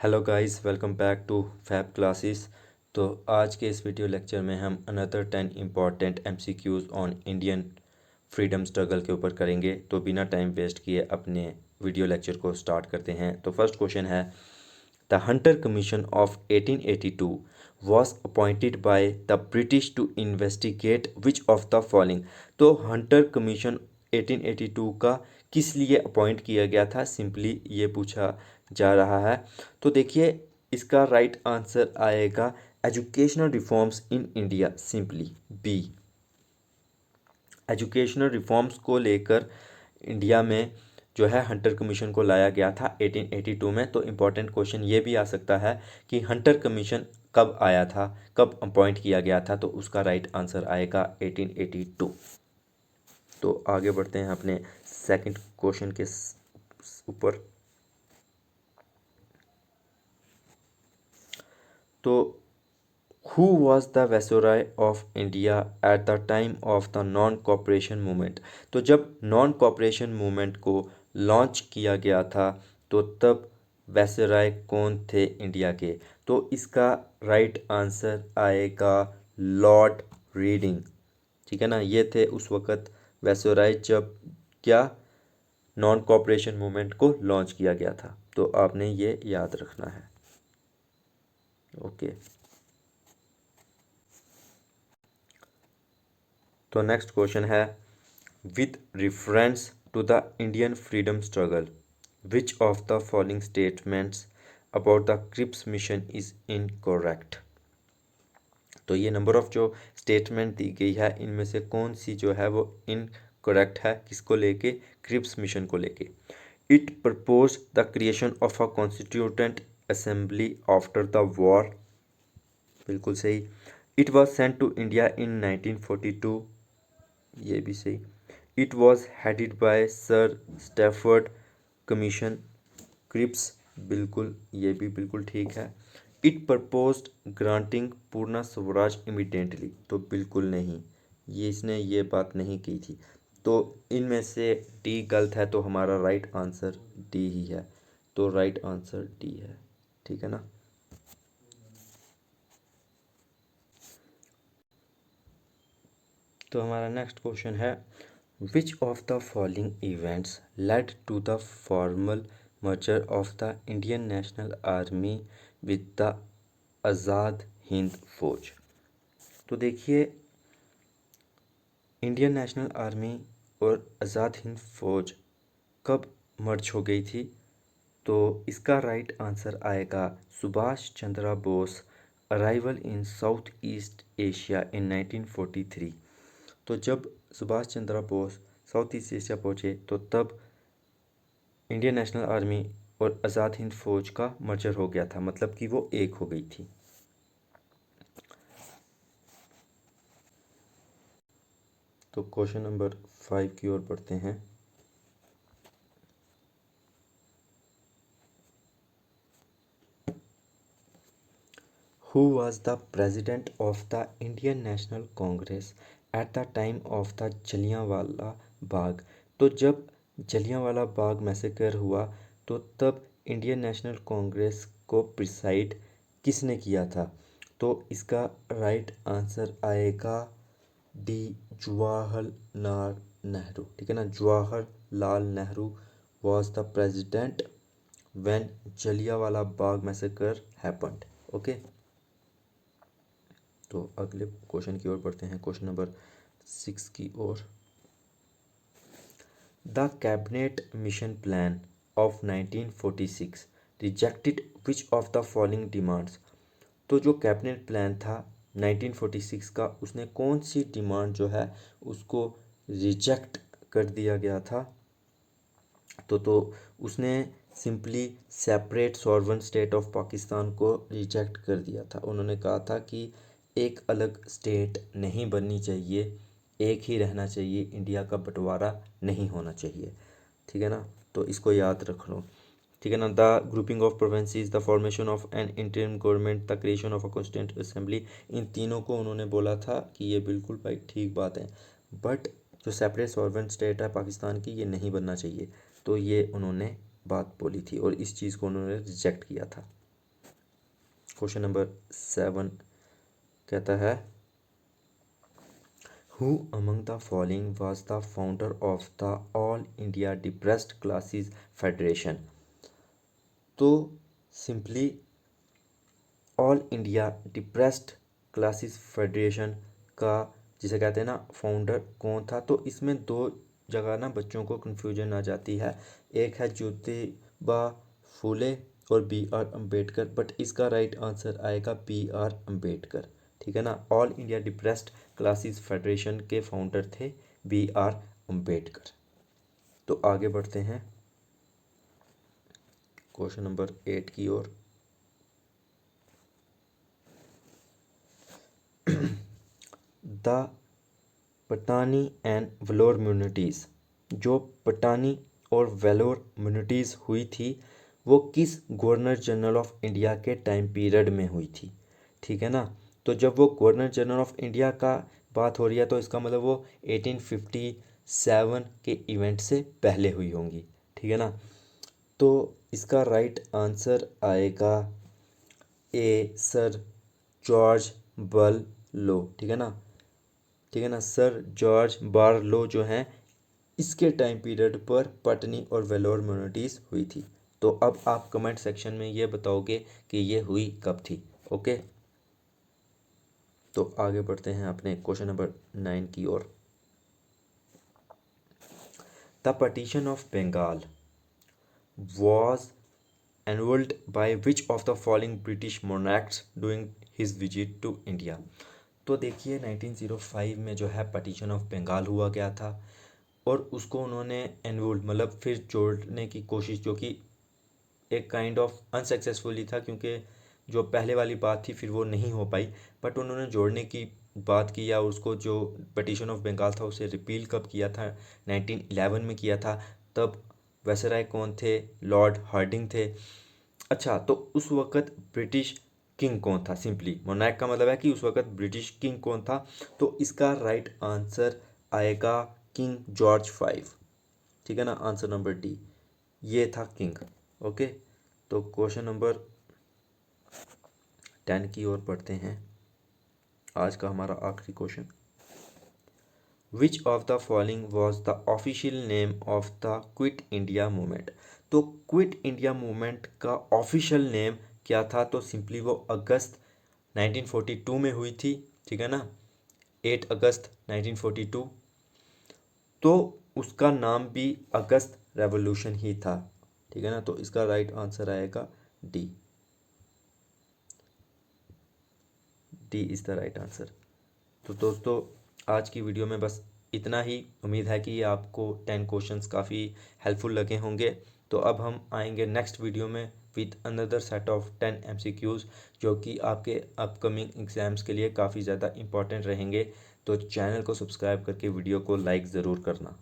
Hello guys, welcome back to Fab Classes. तो आज के इस वीडियो लेक्चर में हम another 10 important MCQs on Indian freedom struggle के ऊपर करेंगे। तो बिना टाइम वेस्ट किए अपने वीडियो लेक्चर को स्टार्ट करते हैं। तो फर्स्ट क्वेश्चन है, the Hunter commission of 1882 was appointed by the British to investigate which of the following। तो हंटर कमीशन 1882 का किस लिए अपॉइंट किया गया था, सिंपली ये पूछा जा रहा है। तो देखिए, इसका राइट आंसर आएगा educational reforms in India, simply B. Educational reforms को लेकर इंडिया में जो है हंटर कमीशन को लाया गया था 1882 में। तो इम्पॉर्टेंट क्वेश्चन ये भी आ सकता है कि हंटर कमीशन कब आया था, कब अपॉइंट किया गया था। तो उसका राइट आंसर आएगा 1882। तो आगे बढ़ते हैं अपने सेकंड क्वेश्चन के ऊपर। तो who was the viceroy of India at the time of the non cooperation movement. तो जब नॉन कॉपरेशन मूवमेंट को लॉन्च किया गया था तो तब वायसरॉय कौन थे इंडिया के। तो इसका राइट आंसर आएगा लॉर्ड रीडिंग। ठीक है ना, ये थे उस वक़्त वायसरॉय जब क्या नॉन कॉपरेशन मूवमेंट को लॉन्च किया गया था। तो आपने ये याद रखना है। ओके। तो नेक्स्ट क्वेश्चन है, with reference to the Indian freedom struggle which of the following statements about the Cripps mission is incorrect. तो ये नंबर ऑफ जो स्टेटमेंट दी गई है इनमें से कौन सी जो है वो इनकरेक्ट है, किसको लेके, क्रिप्स मिशन को लेके। It propose the creation of a constituent assembly after the war, बिल्कुल सही। It was sent to India in 1942, ये भी सही। It was headed by sir Stafford commission Cripps, बिल्कुल, ये भी बिल्कुल ठीक है। इट प्रपोज्ड ग्रांटिंग पूर्ण स्वराज इमीडिएटली, तो बिल्कुल नहीं, ये इसने ये बात नहीं की थी। तो इनमें से डी गलत है, तो हमारा राइट आंसर डी ही है। तो राइट आंसर डी है, ठीक है ना। तो हमारा नेक्स्ट क्वेश्चन है, which of the following events led to the formal merger of the Indian national army with the Azad Hind Fauj. तो देखिए, इंडियन नेशनल आर्मी और आज़ाद हिंद फौज कब मर्ज हो गई थी। तो इसका राइट आंसर आएगा Subhash Chandra Bose arrival in south east Asia in 1943। तो जब Subhash Chandra Bose south east Asia पहुँचे तो तब इंडियन नेशनल आर्मी और आज़ाद हिंद फौज का मर्जर हो गया था, मतलब कि वो एक हो गई थी। तो क्वेश्चन नंबर 5 की ओर बढ़ते हैं। Who was the president of the Indian national congress at the time of the Jallianwala Bagh. तो जब जलियांवाला बाग मैसेकर हुआ तो तब इंडियन नेशनल कांग्रेस को प्रिसाइड किसने किया था। तो इसका राइट आंसर आएगा डी, जवाहरलाल नेहरू। ठीक है ना, Jawaharlal Nehru was the president when Jallianwala Bagh massacre happened. Okay. तो अगले क्वेश्चन की ओर बढ़ते हैं, क्वेश्चन नंबर 6 की ओर। The cabinet mission plan of 1946 rejected which of the following demands. तो जो कैबिनेट प्लान था 1946 का, उसने कौन सी डिमांड जो है उसको रिजेक्ट कर दिया गया था। तो उसने simply separate sovereign state of Pakistan को रिजेक्ट कर दिया था। उन्होंने कहा था कि एक अलग स्टेट नहीं बननी चाहिए, एक ही रहना चाहिए, इंडिया का बंटवारा नहीं होना चाहिए। ठीक है ना, तो इसको याद रख लो। ठीक है ना, the grouping of provinces, the formation of an interim government, the creation of a constituent assembly, इन तीनों को उन्होंने बोला था कि ये बिल्कुल भाई ठीक बात है, बट जो सेपरेट सॉवरेन स्टेट है पाकिस्तान की, ये नहीं बनना चाहिए। तो ये उन्होंने बात बोली थी और इस चीज़ को उन्होंने रिजेक्ट किया था। क्वेश्चन नंबर 7 कहता है who among the following was the founder of the all India depressed classes federation. तो simply all India depressed classes federation का जिसे कहते हैं ना फाउंडर कौन था, तो इसमें दो जगह ना बच्चों को कन्फ्यूजन आ जाती है। एक है ज्योतिबा फूले और बी आर अम्बेडकर, बट इसका राइट आंसर आएगा बी आर अम्बेडकर। ठीक है ना, all India depressed classes federation के फाउंडर थे बी आर अम्बेडकर। तो आगे बढ़ते हैं क्वेश्चन नंबर 8 की ओर। द पटानी एंड वेलोर म्यूनिटीज़, जो पटानी और वेलोर म्यूनिटीज़ हुई थी वो किस गवर्नर जनरल ऑफ इंडिया के टाइम पीरियड में हुई थी। ठीक है ना, तो जब वो गवर्नर जनरल ऑफ इंडिया का बात हो रही है तो इसका मतलब वो 1857 के इवेंट से पहले हुई होंगी। ठीक है ना, तो इसका राइट आंसर आएगा ए सर जॉर्ज बारलो। ठीक है ना, ठीक है ना, सर जॉर्ज बारलो जो हैं इसके टाइम पीरियड पर पटनी और वेलोर म्यूनिटीज़ हुई थी। तो अब आप कमेंट सेक्शन में ये बताओगे कि ये हुई कब थी। ओके, तो आगे बढ़ते हैं अपने क्वेश्चन नंबर 9 की ओर। The partition of Bengal was annulled by which of the following British monarchs during his visit to India। तो देखिए 1905 में जो है पार्टीशन ऑफ बंगाल हुआ गया था और उसको उन्होंने एनवोल्ड मतलब फिर जोड़ने की कोशिश, जो कि एक काइंड ऑफ अनसक्सेसफुली था क्योंकि जो पहले वाली बात थी फिर वो नहीं हो पाई, बट उन्होंने जोड़ने की बात की या उसको जो पार्टीशन ऑफ बंगाल था उसे रिपील कब किया था, 1911 में किया था। तब वायसराय कौन थे, लॉर्ड हार्डिंग थे। अच्छा, तो उस वक़्त ब्रिटिश किंग कौन था, सिंपली मोनार्क का मतलब है कि उस वक़्त ब्रिटिश किंग कौन था। तो इसका राइट आंसर आएगा किंग जॉर्ज 5। ठीक है ना, आंसर नंबर डी, ये था किंग। ओके, तो क्वेश्चन नंबर 10 की ओर बढ़ते हैं, आज का हमारा आखिरी question. Which of the following was the official name of the quit India movement. तो क्विट इंडिया मूवमेंट का ऑफिशियल नेम क्या था, तो सिंपली वो अगस्त 1942 में हुई थी। ठीक है ना, 8 अगस्त 1942, तो उसका नाम भी अगस्त रेवोल्यूशन ही था। ठीक है ना, तो इसका राइट आंसर आएगा D, D is the right answer. तो दोस्तों आज की वीडियो में बस इतना ही। उम्मीद है कि ये आपको 10 क्वेश्चंस काफ़ी हेल्पफुल लगे होंगे। तो अब हम आएंगे नेक्स्ट वीडियो में with another set of 10 MCQs जो कि आपके अपकमिंग एग्ज़ाम्स के लिए काफ़ी ज़्यादा इंपॉर्टेंट रहेंगे। तो चैनल को सब्सक्राइब करके वीडियो को लाइक ज़रूर करना।